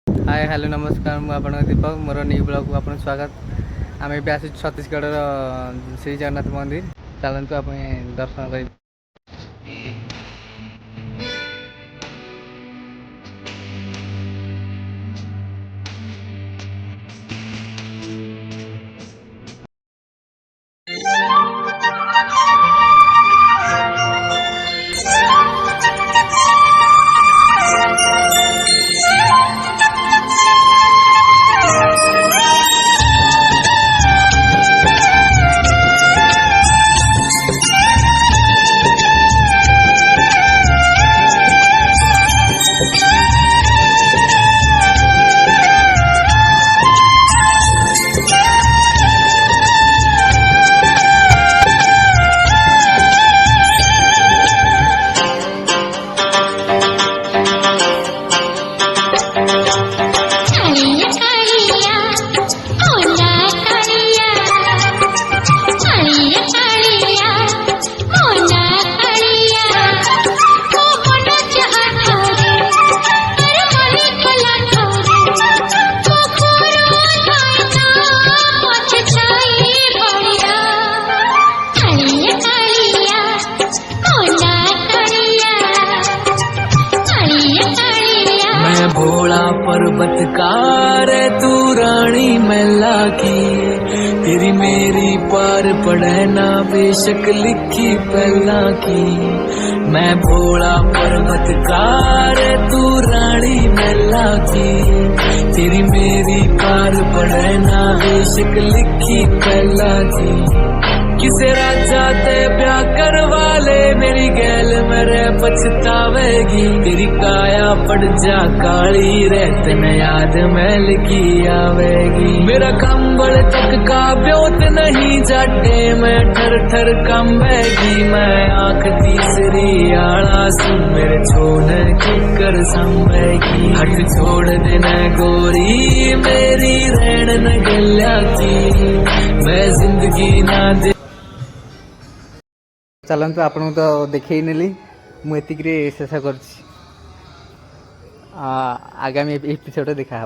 Hi hello नमस्कार मुझे दीपक more new blog को आपन स्वागत। आम ए आस छत्तीसगढ़ श्री जगन्नाथ मंदिर चलतु आप दर्शन कर। भोला पर्वत कार तू रानी मैला की, तेरी मेरी पार पड़े ना बेशक लिखी पहला की। मैं भोला पर्वत कार तू रानी मैला की, तेरी मेरी पार पड़े ना बेशक लिखी पहला की। किसे राजा ते ब्याह करवा ले मेरी गैल मेरे पछतावेगी, तेरी काया पड़ जा काली रहत न याद मैल की आवेगी। मेरा कंबल तक का ब्योत नहीं जाटे मैं ठर ठर कंबेगी। मैं आंख तीसरी आला सु मेरे छोड़ के कर संभेगी। हट छोड़ देना गोरी मेरी रहन न गल्या की, मैं जिंदगी ना दे। चलतु आपन तो देखे नेली मुझे शेष कर आगामी एपिसोड देखा।